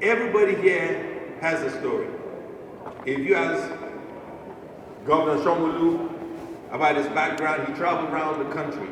Everybody here has a story. If you ask Governor Shomolu about his background, he traveled around the country.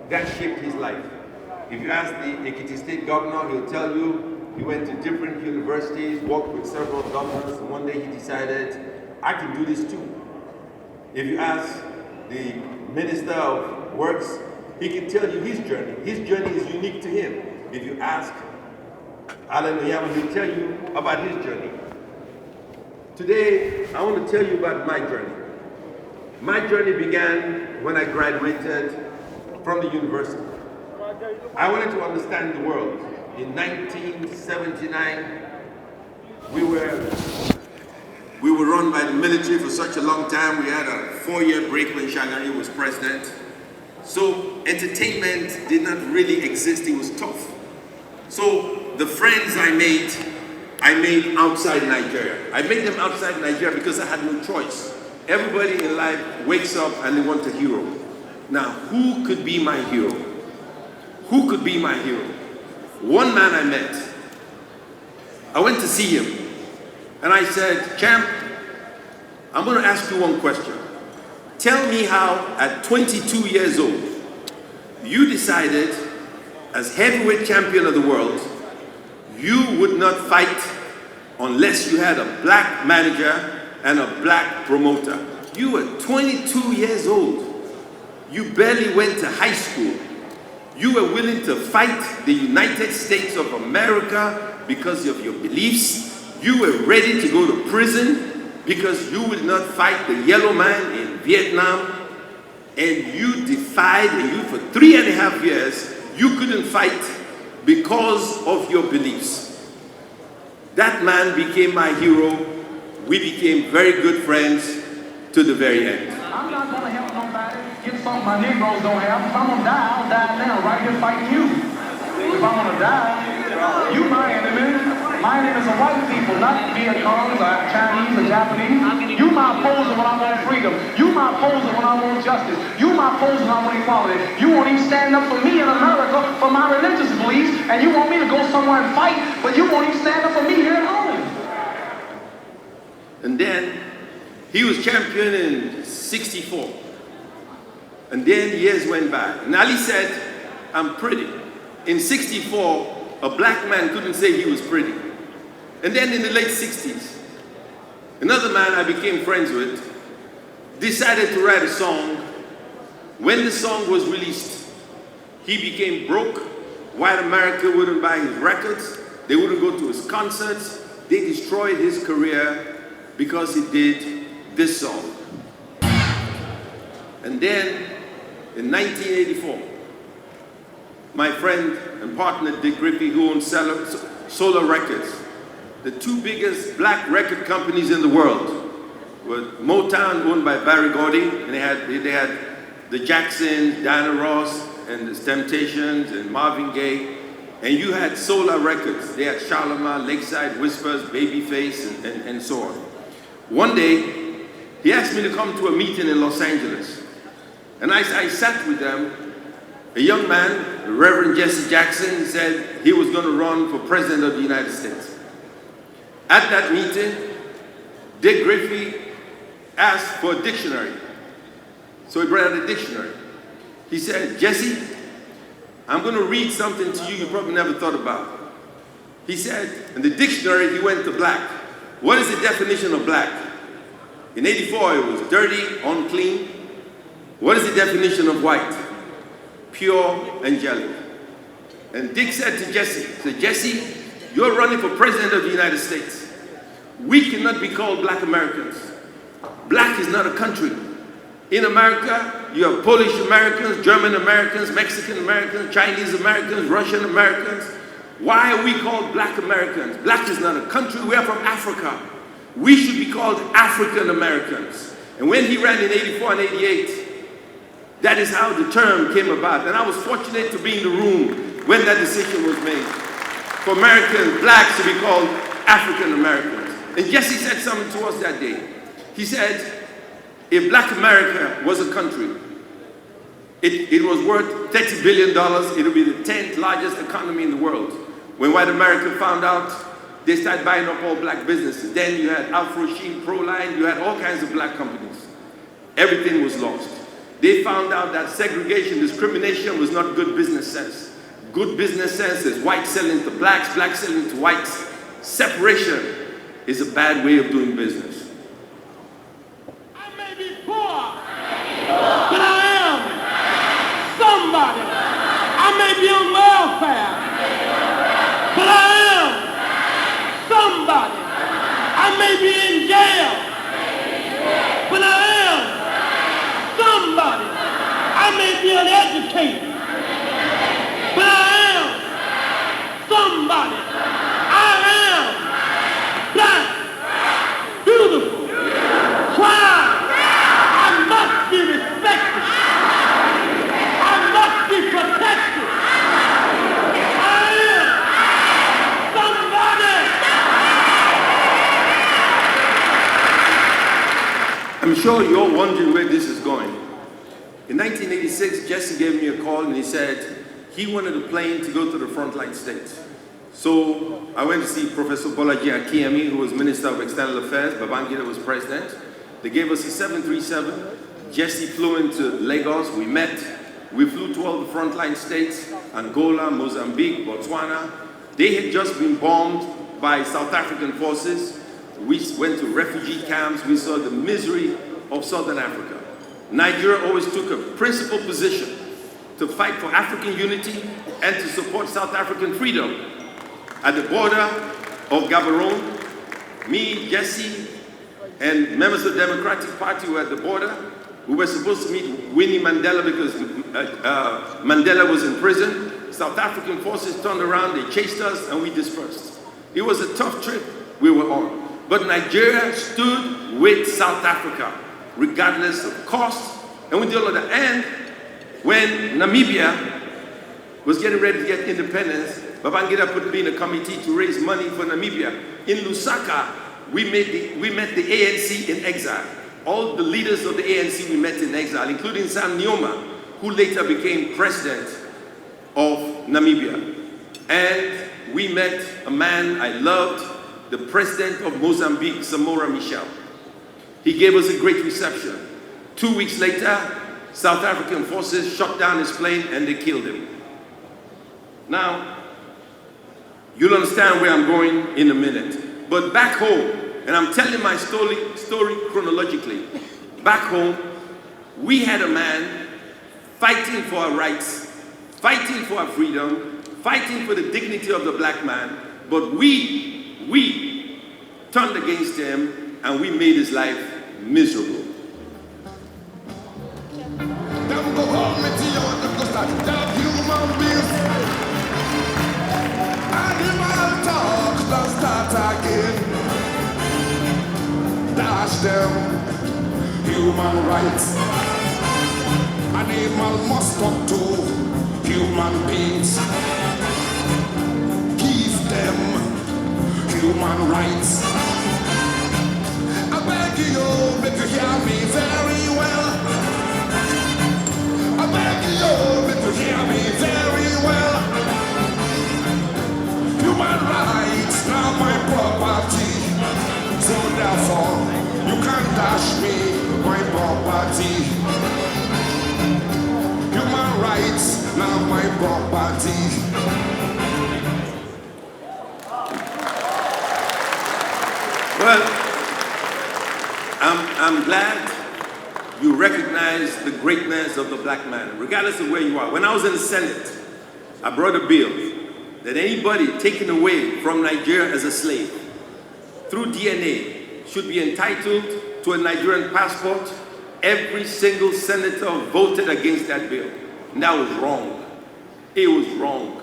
That shaped his life. If you ask the Ekiti State Governor, he'll tell you he went to different universities, worked with several governors, and one day he decided, I can do this too. If you ask the Minister of Works, he can tell you his journey. His journey is unique to him. If you ask Alan Oyama, he'll tell you about his journey. Today, I want to tell you about my journey. My journey began when I graduated from the university. I wanted to understand the world. In 1979, we were run by the military for such a long time. We had a 4-year break when Shagari was president. So entertainment did not really exist. It was tough. So the friends I made outside Nigeria. I made them outside Nigeria because I had no choice. Everybody in life wakes up and they want a hero. Now, who could be my hero? Who could be my hero? One man I met. I went to see him. And I said, Champ, I'm going to ask you one question. Tell me how, at 22 years old, you decided, as heavyweight champion of the world, you would not fight unless you had a black manager and a black promoter. You were 22 years old. You barely went to high school. You were willing to fight the United States of America because of your beliefs. You were ready to go to prison because you would not fight the yellow man in Vietnam. And you defied, and you for 3.5 years, you couldn't fight because of your beliefs. That man became my hero. We became very good friends to the very end. I'm not going to help nobody get something my Negroes don't have. If I'm going to die, I'll die now, right here fighting you. If I'm going to die, you my enemy. My enemy is the white people, not Vietcong's or Chinese or Japanese. You my opposer when I want freedom. You my opposer when I want justice. You my opposer when I want equality. You won't even stand up for me in America for my religious beliefs, and you want me to go somewhere and fight, but you won't even stand up for me here at home. And then he was champion in '64. And then years went by. And Ali said, I'm pretty. In '64, a black man couldn't say he was pretty. And then in the late 60s, another man I became friends with decided to write a song. When the song was released, he became broke. White America wouldn't buy his records. They wouldn't go to his concerts. They destroyed his career because he did this song. And then in 1984, my friend and partner Dick Griffey, who owned Solar Records, the two biggest black record companies in the world, were Motown, owned by Barry Gordy, and they had the Jacksons, Diana Ross, and the Temptations, and Marvin Gaye, and you had Solar Records. They had Shalimar, Lakeside Whispers, Babyface, and so on. One day, he asked me to come to a meeting in Los Angeles, and I sat with them. A young man, the Reverend Jesse Jackson, said he was going to run for President of the United States. At that meeting, Dick Griffey asked for a dictionary. So he brought out a dictionary. He said, Jesse, I'm going to read something to you probably never thought about. He said, in the dictionary, he went to black. What is the definition of black? In '84, it was dirty, unclean. What is the definition of white? Pure, angelic. And Dick said to Jesse, Jesse, you're running for President of the United States. We cannot be called black Americans. Black is not a country. In America, you have Polish Americans, German Americans, Mexican Americans, Chinese Americans, Russian Americans. Why are we called black Americans? Black is not a country. We are from Africa. We should be called African Americans. And when he ran in '84 and '88, that is how the term came about. And I was fortunate to be in the room when that decision was made. For Americans, blacks to be called African Americans. And Jesse said something to us that day. He said, if black America was a country, it was worth $30 billion. It would be the 10th largest economy in the world. When white America found out They started buying up all black businesses. Then you had Afro Sheen, Proline, you had all kinds of black companies. Everything was lost. They found out that segregation, discrimination was not good business sense. Good business sense is whites selling to blacks, blacks selling to whites. Separation is a bad way of doing business. I may be poor, but I am somebody. I may be on welfare, but I am somebody. I may be in jail, but I am somebody. I may be uneducated, but I am somebody. I am black, beautiful, proud. I must be respected. I must be protected. I am somebody. I'm sure you're wondering where this is going. In 1986, Jesse gave me a call and he said he wanted a plane to go to the frontline states. So I went to see Professor Bolaji Akinyemi, who was Minister of External Affairs. Babangida was president. They gave us a 737. Jesse flew into Lagos. We met. We flew to all the frontline states, Angola, Mozambique, Botswana. They had just been bombed by South African forces. We went to refugee camps. We saw the misery of Southern Africa. Nigeria always took a principled position to fight for African unity and to support South African freedom. At the border of Gaborone, me, Jesse, and members of the Democratic Party were at the border. We were supposed to meet Winnie Mandela because Mandela was in prison. South African forces turned around, they chased us, and we dispersed. It was a tough trip we were on. But Nigeria stood with South Africa, regardless of cost. And we did all of that. And when Namibia was getting ready to get independence, Babangida put me in a committee to raise money for Namibia. In Lusaka, we met the ANC in exile. All the leaders of the ANC we met in exile, including Sam Nujoma, who later became president of Namibia. And we met a man I loved, the president of Mozambique, Samora Michel. He gave us a great reception. 2 weeks later, South African forces shot down his plane and they killed him. Now, you'll understand where I'm going in a minute. But back home, and I'm telling my story chronologically, back home, we had a man fighting for our rights, fighting for our freedom, fighting for the dignity of the black man, but we turned against him and we made his life miserable. Dash them human rights. Animal must talk to human beings. Give them human rights. I beg you, make you hear me very well. I beg you, make you hear me very well. Human rights are my property. So therefore, you can't dash me my property. Human rights, not my property. Well, I'm glad you recognize the greatness of the black man, regardless of where you are. When I was in the Senate, I brought a bill that anybody taken away from Nigeria as a slave through DNA should be entitled to a Nigerian passport. Every single senator voted against that bill. And that was wrong. It was wrong.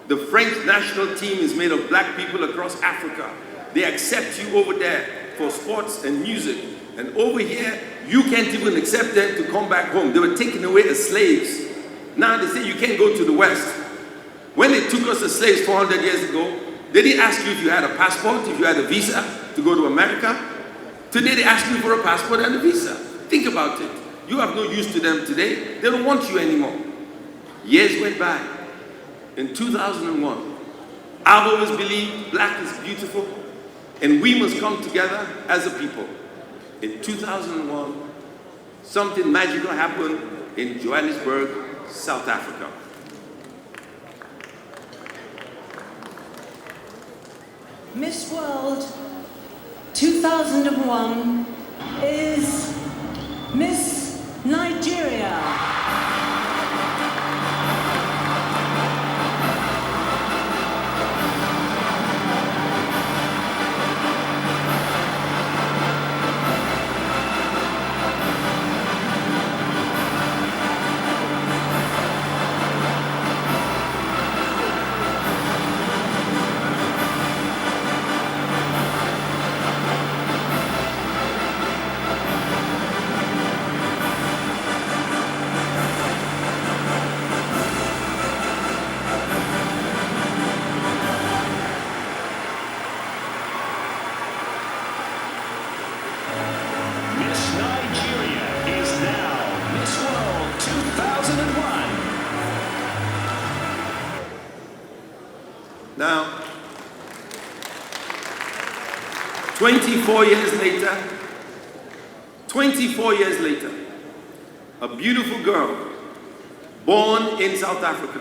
The French national team is made of black people across Africa. They accept you over there for sports and music. And over here, you can't even accept them to come back home. They were taken away as slaves. Now they say you can't go to the West. When they took us as slaves 400 years ago, they didn't ask you if you had a passport, if you had a visa to go to America. Today they ask you for a passport and a visa. Think about it. You have no use to them today. They don't want you anymore. Years went by. In 2001, I've always believed black is beautiful, and we must come together as a people. In 2001, something magical happened in Johannesburg, South Africa. Miss World 2001 is Miss Nigeria. Now, 24 years later, a beautiful girl, born in South Africa,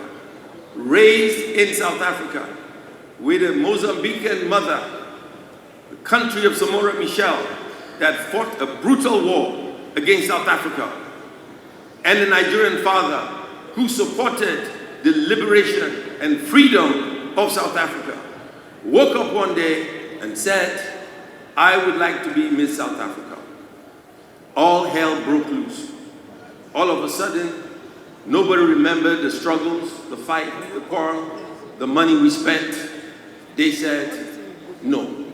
raised in South Africa, with a Mozambican mother, the country of Samora Michel, that fought a brutal war against South Africa, and a Nigerian father who supported the liberation and freedom of South Africa, woke up one day and said, I would like to be Miss South Africa. All hell broke loose. All of a sudden, nobody remembered the struggles, the fight, the quarrel, the money we spent. They said, no.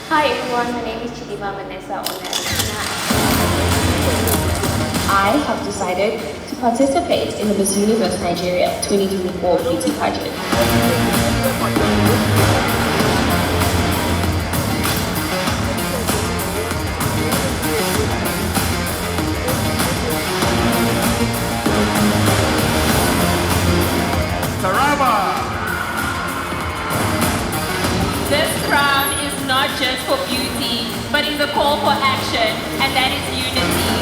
Hi everyone, my name is Chidima Vanessa I have decided to participate in the Miss Universe Nigeria 2024 beauty pageant. This crown is not just for beauty, but is a call for action, and that is unity.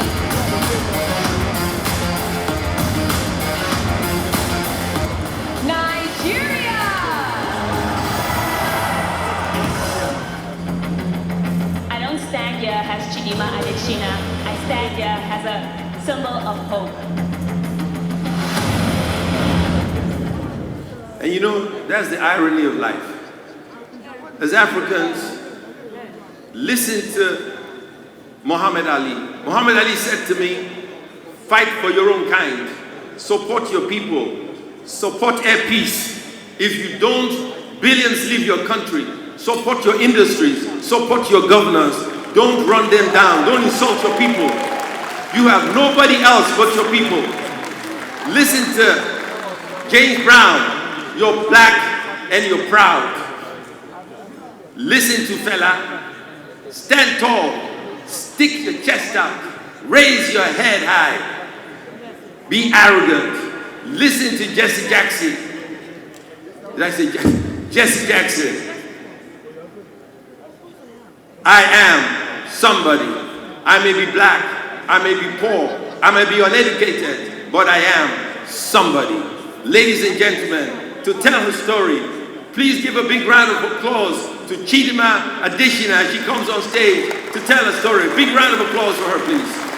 Nigeria! I don't stand here as Chidima Adesina. I stand here as a symbol of hope. And you know, that's the irony of life. As Africans, listen to Muhammad Ali. Muhammad Ali said to me, fight for your own kind, support your people, support air peace. If you don't, billions leave your country. Support your industries, support your governors. Don't run them down, don't insult your people. You have nobody else but your people. Listen to James Brown, you're black and you're proud. Listen to Fela, stand tall, stick your chest out, raise your head high, be arrogant. Listen to Jesse Jackson. Did I say Jesse Jackson? I am somebody. I may be black, I may be poor, I may be uneducated, but I am somebody. Ladies and gentlemen, to tell her story, please give a big round of applause to Chidima Adesina as she comes on stage to tell her story. Big round of applause for her, please.